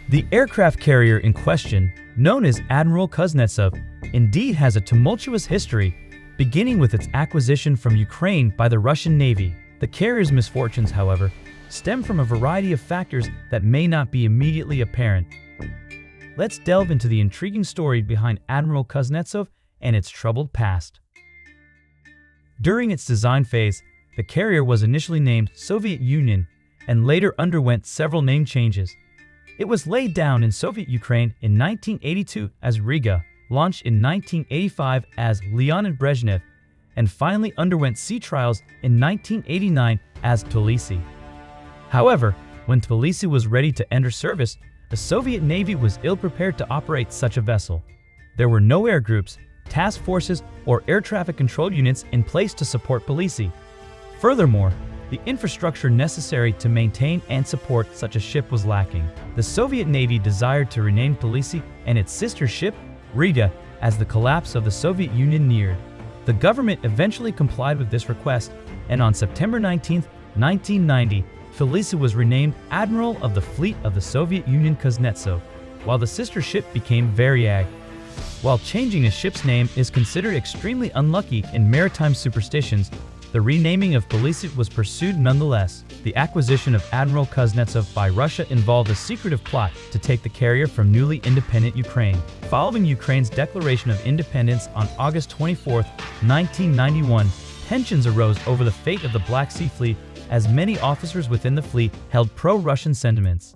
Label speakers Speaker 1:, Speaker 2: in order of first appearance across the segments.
Speaker 1: The aircraft carrier in question, known as Admiral Kuznetsov, indeed has a tumultuous history, beginning with its acquisition from Ukraine by the Russian Navy. The carrier's misfortunes, however, stem from a variety of factors that may not be immediately apparent. Let's delve into the intriguing story behind Admiral Kuznetsov and its troubled past. During its design phase, the carrier was initially named Soviet Union and later underwent several name changes. It was laid down in Soviet Ukraine in 1982 as Riga, launched in 1985 as Leonid Brezhnev, and finally underwent sea trials in 1989 as Tbilisi. However, when Tbilisi was ready to enter service, the Soviet Navy was ill-prepared to operate such a vessel. There were no air groups, task forces, or air traffic control units in place to support Tbilisi. Furthermore, the infrastructure necessary to maintain and support such a ship was lacking. The Soviet Navy desired to rename Tbilisi and its sister ship, Riga, as the collapse of the Soviet Union neared. The government eventually complied with this request, and on September 19, 1990, Tbilisi was renamed Admiral of the Fleet of the Soviet Union Kuznetsov, while the sister ship became Varyag. While changing a ship's name is considered extremely unlucky in maritime superstitions, the renaming of Tbilisi was pursued nonetheless. The acquisition of Admiral Kuznetsov by Russia involved a secretive plot to take the carrier from newly independent Ukraine. Following Ukraine's declaration of independence on August 24, 1991, tensions arose over the fate of the Black Sea Fleet, as many officers within the fleet held pro-Russian sentiments.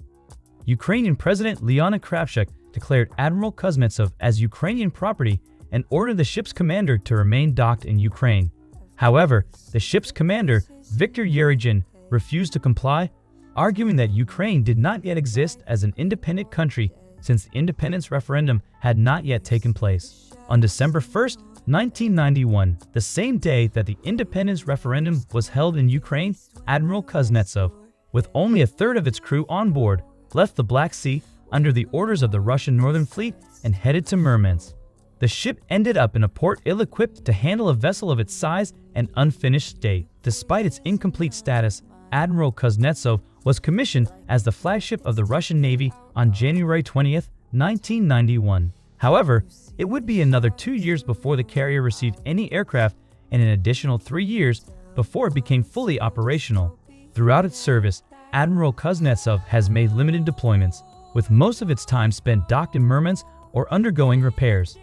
Speaker 1: Ukrainian President Leonid Kravchuk declared Admiral Kuznetsov as Ukrainian property and ordered the ship's commander to remain docked in Ukraine. However, the ship's commander, Viktor Yerygin, refused to comply, arguing that Ukraine did not yet exist as an independent country since the independence referendum had not yet taken place. On December 1, 1991, the same day that the independence referendum was held in Ukraine, Admiral Kuznetsov, with only a third of its crew on board, left the Black Sea under the orders of the Russian Northern Fleet and headed to Murmansk. The ship ended up in a port ill-equipped to handle a vessel of its size and unfinished state. Despite its incomplete status, Admiral Kuznetsov was commissioned as the flagship of the Russian Navy on January 20, 1991. However, it would be another 2 years before the carrier received any aircraft and an additional 3 years before it became fully operational. Throughout its service, Admiral Kuznetsov has made limited deployments, with most of its time spent docked in Murmansk or undergoing repairs.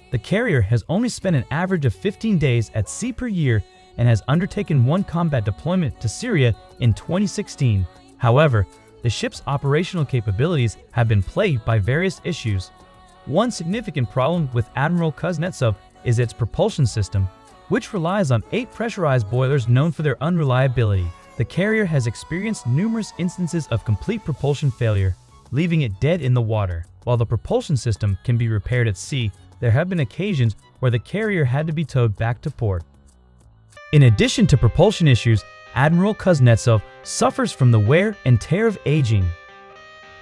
Speaker 1: The carrier has only spent an average of 15 days at sea per year and has undertaken one combat deployment to Syria in 2016. However, the ship's operational capabilities have been plagued by various issues. One significant problem with Admiral Kuznetsov is its propulsion system, which relies on 8 pressurized boilers known for their unreliability. The carrier has experienced numerous instances of complete propulsion failure, leaving it dead in the water. While the propulsion system can be repaired at sea, there have been occasions where the carrier had to be towed back to port. In addition to propulsion issues, Admiral Kuznetsov suffers from the wear and tear of aging.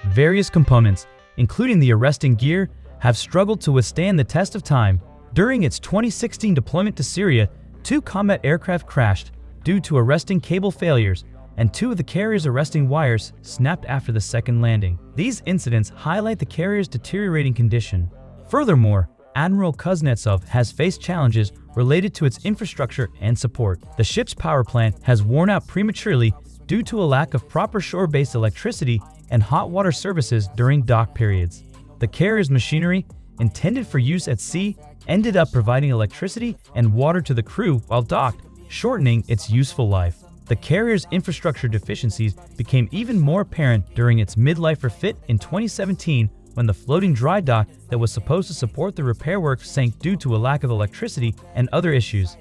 Speaker 1: Various components, including the arresting gear, have struggled to withstand the test of time. During its 2016 deployment to Syria, 2 combat aircraft crashed due to arresting cable failures, and 2 of the carrier's arresting wires snapped after the second landing. These incidents highlight the carrier's deteriorating condition. Furthermore, Admiral Kuznetsov has faced challenges related to its infrastructure and support. The ship's power plant has worn out prematurely due to a lack of proper shore-based electricity and hot water services during dock periods. The carrier's machinery, intended for use at sea, ended up providing electricity and water to the crew while docked, shortening its useful life. The carrier's infrastructure deficiencies became even more apparent during its mid-life refit in 2017 when the floating dry dock that was supposed to support the repair work sank due to a lack of electricity and other issues.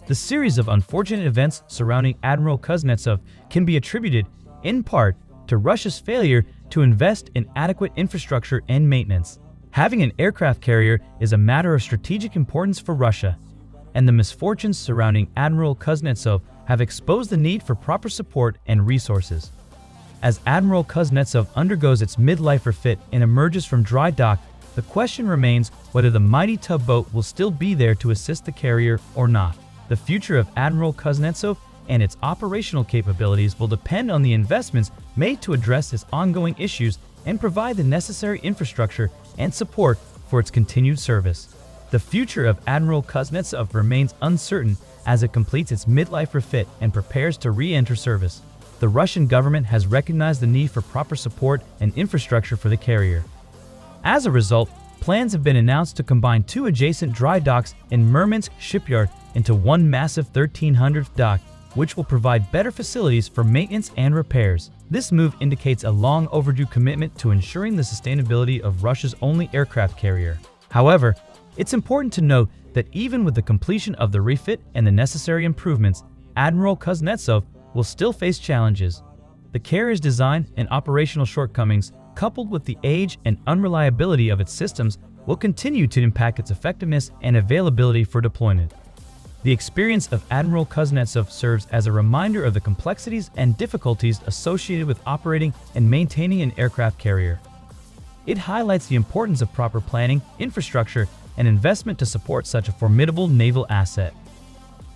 Speaker 1: The series of unfortunate events surrounding Admiral Kuznetsov can be attributed, in part, to Russia's failure to invest in adequate infrastructure and maintenance. Having an aircraft carrier is a matter of strategic importance for Russia, and the misfortunes surrounding Admiral Kuznetsov have exposed the need for proper support and resources. As Admiral Kuznetsov undergoes its midlife refit and emerges from dry dock, the question remains whether the mighty tugboat will still be there to assist the carrier or not. The future of Admiral Kuznetsov and its operational capabilities will depend on the investments made to address its ongoing issues and provide the necessary infrastructure and support for its continued service. The future of Admiral Kuznetsov remains uncertain as it completes its midlife refit and prepares to re-enter service. The Russian government has recognized the need for proper support and infrastructure for the carrier. As a result, plans have been announced to combine two adjacent dry docks in Murmansk shipyard into one massive 1,300th dock, which will provide better facilities for maintenance and repairs. This move indicates a long overdue commitment to ensuring the sustainability of Russia's only aircraft carrier. However, it's important to note that even with the completion of the refit and the necessary improvements, Admiral Kuznetsov will still face challenges. The carrier's design and operational shortcomings, coupled with the age and unreliability of its systems, will continue to impact its effectiveness and availability for deployment. The experience of Admiral Kuznetsov serves as a reminder of the complexities and difficulties associated with operating and maintaining an aircraft carrier. It highlights the importance of proper planning, infrastructure, and investment to support such a formidable naval asset.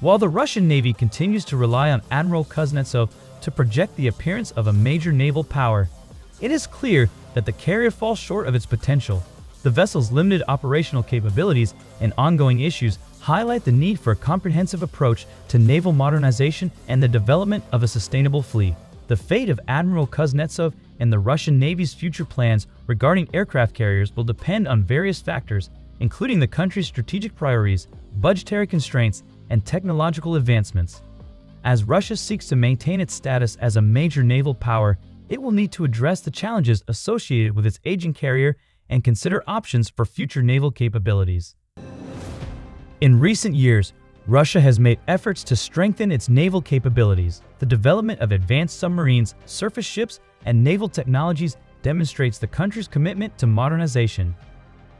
Speaker 1: While the Russian Navy continues to rely on Admiral Kuznetsov to project the appearance of a major naval power, it is clear that the carrier falls short of its potential. The vessel's limited operational capabilities and ongoing issues highlight the need for a comprehensive approach to naval modernization and the development of a sustainable fleet. The fate of Admiral Kuznetsov and the Russian Navy's future plans regarding aircraft carriers will depend on various factors, including the country's strategic priorities, budgetary constraints, and technological advancements. As Russia seeks to maintain its status as a major naval power, it will need to address the challenges associated with its aging carrier and consider options for future naval capabilities. In recent years, Russia has made efforts to strengthen its naval capabilities. The development of advanced submarines, surface ships, and naval technologies demonstrates the country's commitment to modernization.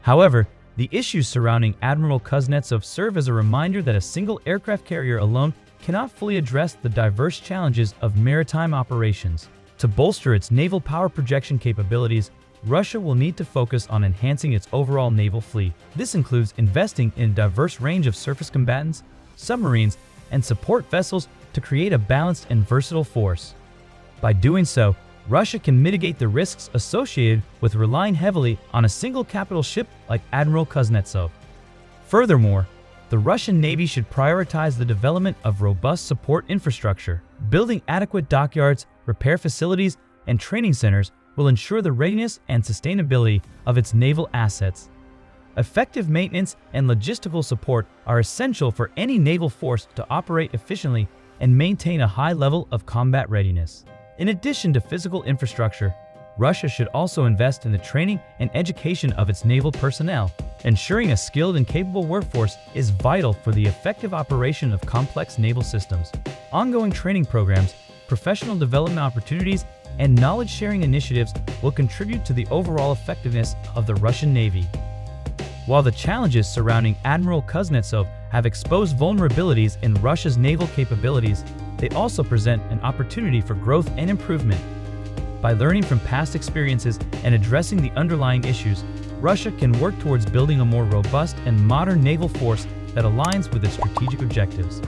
Speaker 1: However, the issues surrounding Admiral Kuznetsov serve as a reminder that a single aircraft carrier alone cannot fully address the diverse challenges of maritime operations. To bolster its naval power projection capabilities, Russia will need to focus on enhancing its overall naval fleet. This includes investing in a diverse range of surface combatants, submarines, and support vessels to create a balanced and versatile force. By doing so, Russia can mitigate the risks associated with relying heavily on a single capital ship like Admiral Kuznetsov. Furthermore, the Russian Navy should prioritize the development of robust support infrastructure. Building adequate dockyards, repair facilities, and training centers will ensure the readiness and sustainability of its naval assets. Effective maintenance and logistical support are essential for any naval force to operate efficiently and maintain a high level of combat readiness. In addition to physical infrastructure, Russia should also invest in the training and education of its naval personnel. Ensuring a skilled and capable workforce is vital for the effective operation of complex naval systems. Ongoing training programs, professional development opportunities, and knowledge-sharing initiatives will contribute to the overall effectiveness of the Russian Navy. While the challenges surrounding Admiral Kuznetsov have exposed vulnerabilities in Russia's naval capabilities, they also present an opportunity for growth and improvement. By learning from past experiences and addressing the underlying issues, Russia can work towards building a more robust and modern naval force that aligns with its strategic objectives.